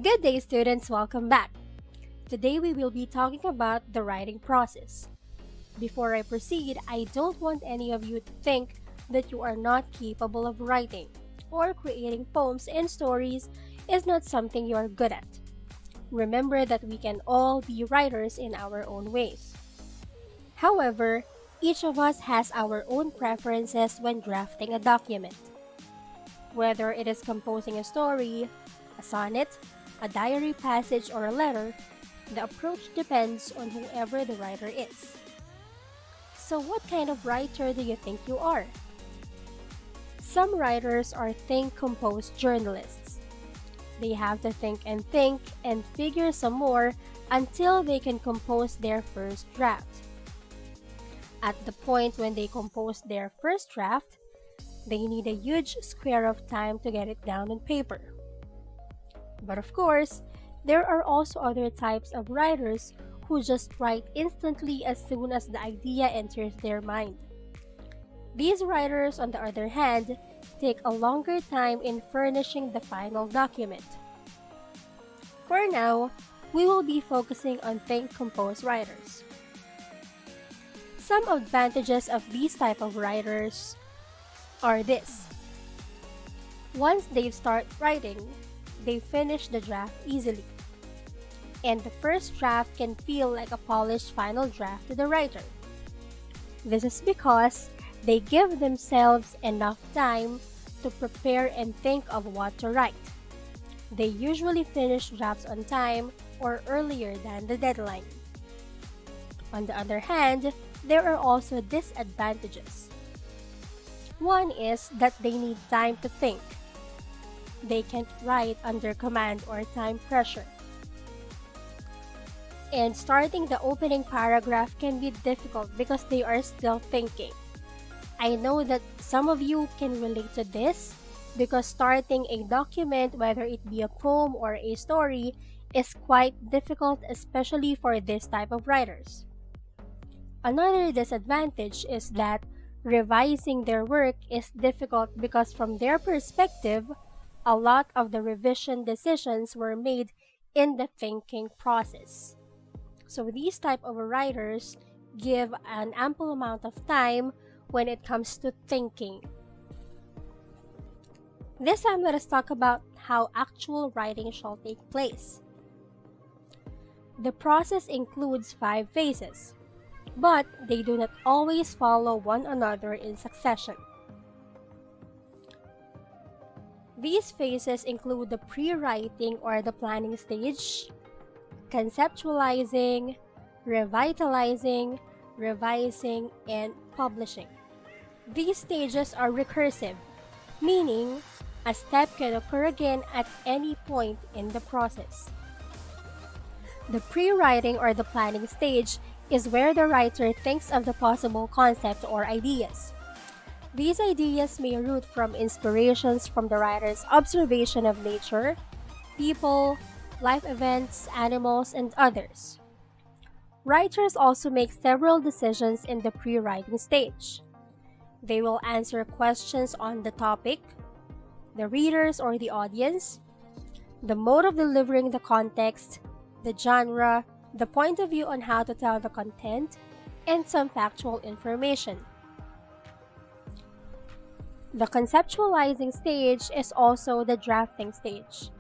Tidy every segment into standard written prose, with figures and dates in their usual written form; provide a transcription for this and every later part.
Good day, students. Welcome back. Today we will be talking about the writing process. Before I proceed, I don't want any of you to think that you are not capable of writing or creating poems and stories is not something you are good at. Remember that we can all be writers in our own ways. However, each of us has our own preferences when drafting a document. Whether it is composing a story, a sonnet, a diary passage, or a letter, the approach depends on whoever the writer is. So, what kind of writer do you think you are? Some writers are think compose journalists. They have to think and figure some more until they can compose their first draft. At the point when they compose their first draft, they need a huge square of time to get it down on paper. But of course, there are also other types of writers who just write instantly as soon as the idea enters their mind. These writers, on the other hand, take a longer time in furnishing the final document. For now, we will be focusing on think compose writers. Some advantages of these type of writers are this. Once they start writing, they finish the draft easily. And the first draft can feel like a polished final draft to the writer. This is because they give themselves enough time to prepare and think of what to write. They usually finish drafts on time or earlier than the deadline. On the other hand, there are also disadvantages. One is that they need time to think. They can't write under command or time pressure. And starting the opening paragraph can be difficult because they are still thinking. I know that some of you can relate to this because starting a document, whether it be a poem or a story, is quite difficult, especially for this type of writers. Another disadvantage is that revising their work is difficult because from their perspective, a lot of the revision decisions were made in the thinking process. So these type of writers give an ample amount of time when it comes to thinking. This time, let us talk about how actual writing shall take place. The process includes 5 phases, but they do not always follow one another in succession. These phases include the pre-writing or the planning stage, conceptualizing, revitalizing, revising, and publishing. These stages are recursive, meaning a step can occur again at any point in the process. The pre-writing or the planning stage is where the writer thinks of the possible concepts or ideas. These ideas may root from inspirations from the writer's observation of nature, people, life events, animals, and others. Writers also make several decisions in the pre-writing stage. They will answer questions on the topic, the readers or the audience, the mode of delivering the context, the genre, the point of view on how to tell the content, and some factual information. The conceptualizing stage is also the drafting stage.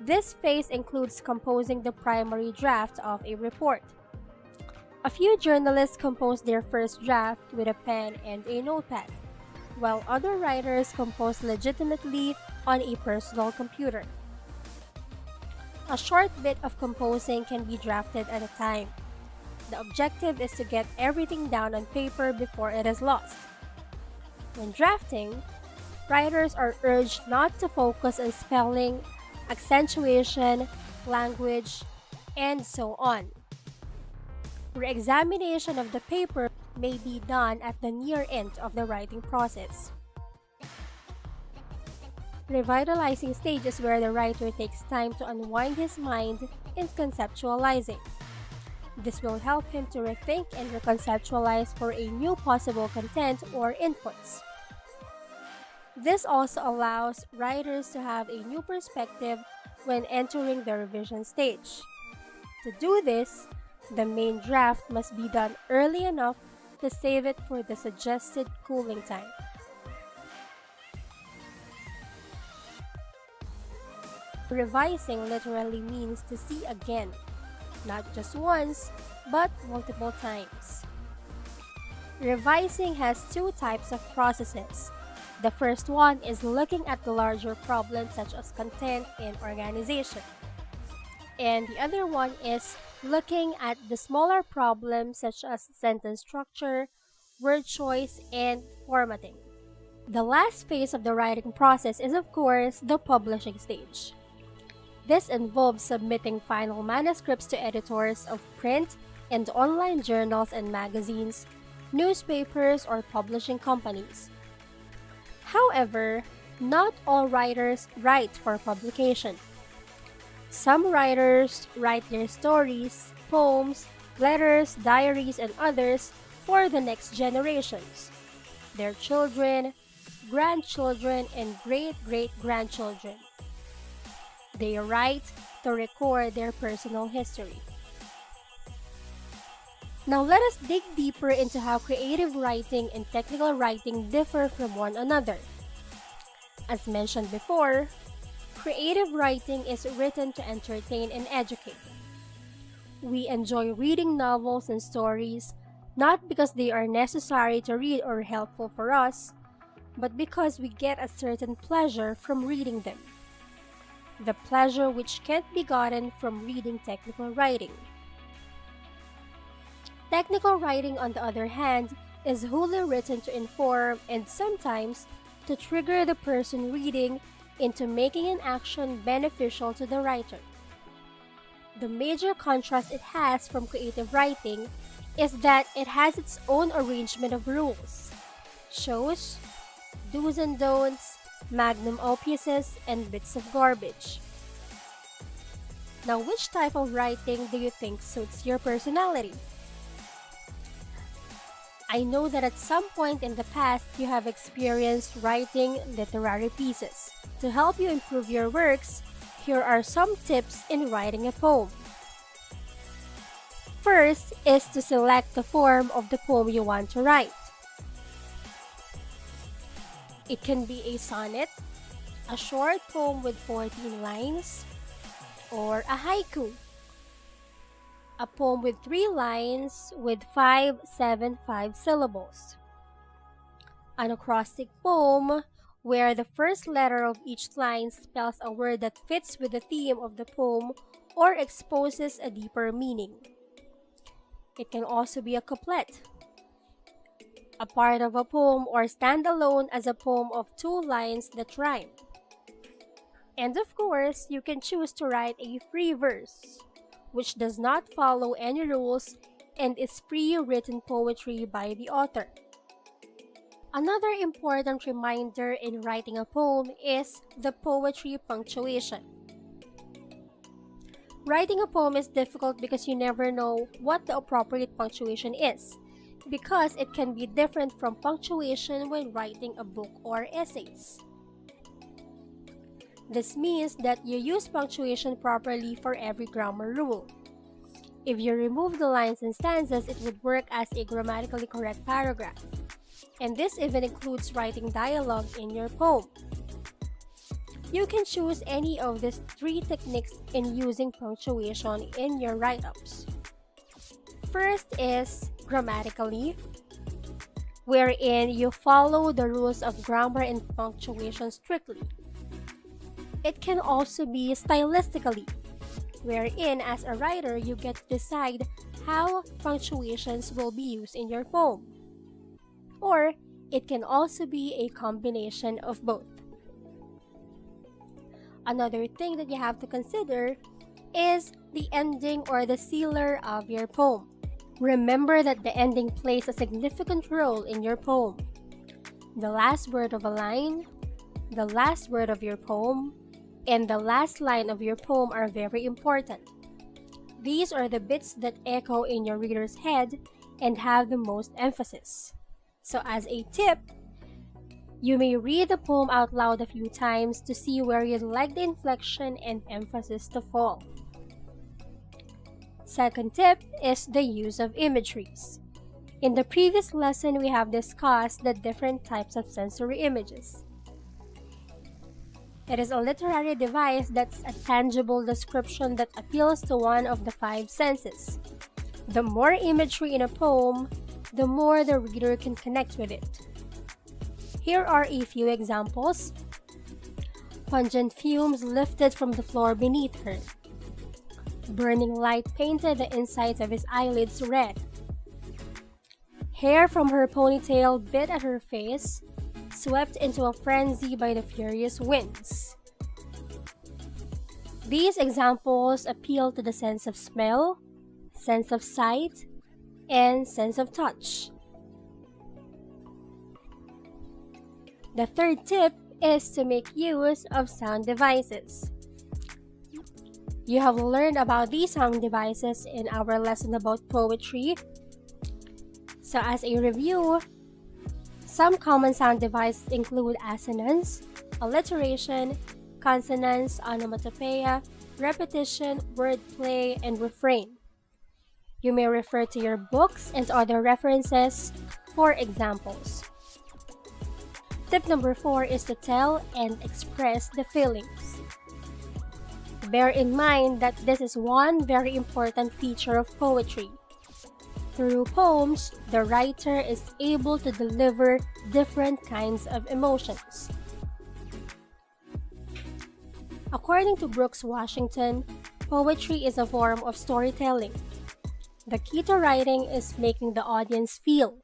This phase includes composing the primary draft of a report. A few journalists compose their first draft with a pen and a notepad, while other writers compose legitimately on a personal computer. A short bit of composing can be drafted at a time. The objective is to get everything down on paper before it is lost. When drafting, writers are urged not to focus on spelling, accentuation, language, and so on. Re-examination of the paper may be done at the near end of the writing process. Revitalizing stage is where the writer takes time to unwind his mind in conceptualizing. This will help him to rethink and reconceptualize for a new possible content or inputs. This also allows writers to have a new perspective when entering the revision stage. To do this, the main draft must be done early enough to save it for the suggested cooling time. Revising literally means to see again, not just once, but multiple times. Revising has two types of processes. The first one is looking at the larger problems such as content and organization. And the other one is looking at the smaller problems such as sentence structure, word choice, and formatting. The last phase of the writing process is, of course, the publishing stage. This involves submitting final manuscripts to editors of print and online journals and magazines, newspapers, or publishing companies. However, not all writers write for publication. Some writers write their stories, poems, letters, diaries, and others for the next generations, their children, grandchildren, and great-great-grandchildren. They write to record their personal history. Now let us dig deeper into how creative writing and technical writing differ from one another. As mentioned before, creative writing is written to entertain and educate. We enjoy reading novels and stories not because they are necessary to read or helpful for us, but because we get a certain pleasure from reading them. The pleasure which can't be gotten from reading technical writing. Technical writing, on the other hand, is wholly written to inform and sometimes to trigger the person reading into making an action beneficial to the writer. The major contrast it has from creative writing is that it has its own arrangement of rules, shows, do's and don'ts, magnum opuses, and bits of garbage. Now, which type of writing do you think suits your personality? I know that at some point in the past you have experienced writing literary pieces. To help you improve your works, here are some tips in writing a poem. First is to select the form of the poem you want to write. It can be a sonnet, a short poem with 14 lines, or a haiku, a poem with 3 lines with 5-7-5 syllables, an acrostic poem where the first letter of each line spells a word that fits with the theme of the poem or exposes a deeper meaning. It can also be a couplet, a part of a poem, or stand alone as a poem of 2 lines that rhyme. And of course, you can choose to write a free verse, which does not follow any rules and is free written poetry by the author. Another important reminder in writing a poem is the poetry punctuation. Writing a poem is difficult because you never know what the appropriate punctuation is, because it can be different from punctuation when writing a book or essays. This means that you use punctuation properly for every grammar rule. If you remove the lines and stanzas, it would work as a grammatically correct paragraph. And this even includes writing dialogue in your poem. You can choose any of these 3 techniques in using punctuation in your write-ups. First is grammatically, wherein you follow the rules of grammar and punctuation strictly. It can also be stylistically, wherein as a writer you get to decide how punctuations will be used in your poem. Or it can also be a combination of both. Another thing that you have to consider is the ending or the sealer of your poem. Remember that the ending plays a significant role in your poem. The last word of a line, the last word of your poem, and the last line of your poem are very important. These are the bits that echo in your reader's head and have the most emphasis. So as a tip, You may read the poem out loud a few times to see where you'd like the inflection and emphasis to fall. Second tip is the use of imageries. In the previous lesson, we have discussed the different types of sensory images. It is a literary device that's a tangible description that appeals to one of the five senses. The more imagery in a poem, the more the reader can connect with it. Here are a few examples. Pungent fumes lifted from the floor beneath her. Burning light painted the insides of his eyelids red. Hair from her ponytail bit at her face, swept into a frenzy by the furious winds. These examples appeal to the sense of smell, sense of sight, and sense of touch. The third tip is to make use of sound devices. You have learned about these sound devices in our lesson about poetry. So as a review, some common sound devices include assonance, alliteration, consonance, onomatopoeia, repetition, wordplay, and refrain. You may refer to your books and other references for examples. Tip number 4 is to tell and express the feelings. Bear in mind that this is one very important feature of poetry. Through poems, the writer is able to deliver different kinds of emotions. According to Brooks Washington, poetry is a form of storytelling. The key to writing is making the audience feel.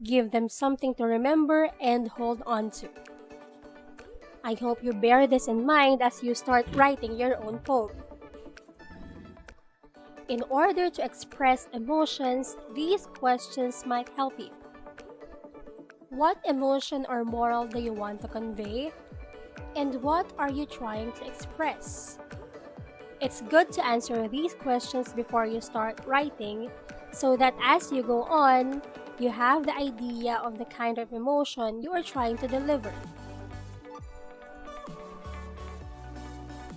Give them something to remember and hold on to. I hope you bear this in mind as you start writing your own poem. In order to express emotions, these questions might help you. What emotion or moral do you want to convey? And what are you trying to express? It's good to answer these questions before you start writing so that as you go on, you have the idea of the kind of emotion you are trying to deliver.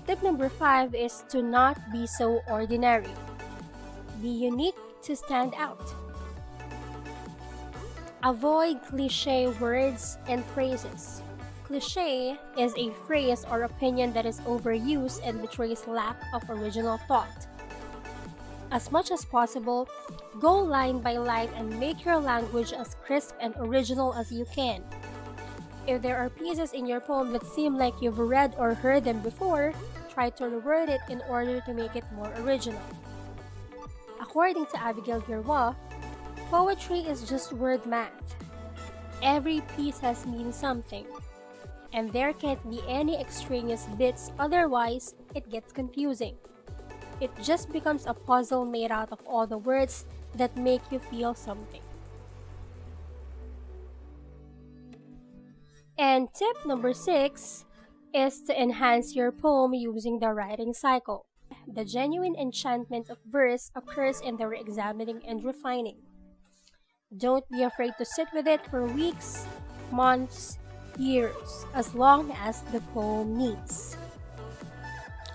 Tip number 5 is to not be so ordinary. Be unique to stand out. Avoid cliché words and phrases. Cliché is a phrase or opinion that is overused and betrays lack of original thought. As much as possible, go line by line and make your language as crisp and original as you can. If there are pieces in your poem that seem like you've read or heard them before, try to reword it in order to make it more original. According to Abigail Gilroy, poetry is just word math. Every piece has mean something, and there can't be any extraneous bits, otherwise it gets confusing. It just becomes a puzzle made out of all the words that make you feel something. And tip number 6 is to enhance your poem using the writing cycle. The genuine enchantment of verse occurs in the re-examining and refining. Don't be afraid to sit with it for weeks, months, years, as long as the poem needs.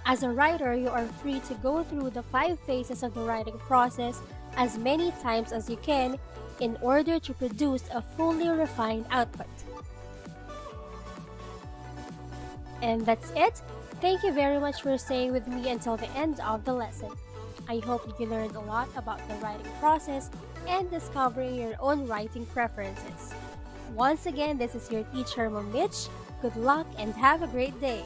As a writer, you are free to go through the 5 phases of the writing process as many times as you can in order to produce a fully refined output. And that's it. Thank you very much for staying with me until the end of the lesson. I hope you learned a lot about the writing process and discovering your own writing preferences. Once again, this is your teacher, Nich. Good luck and have a great day.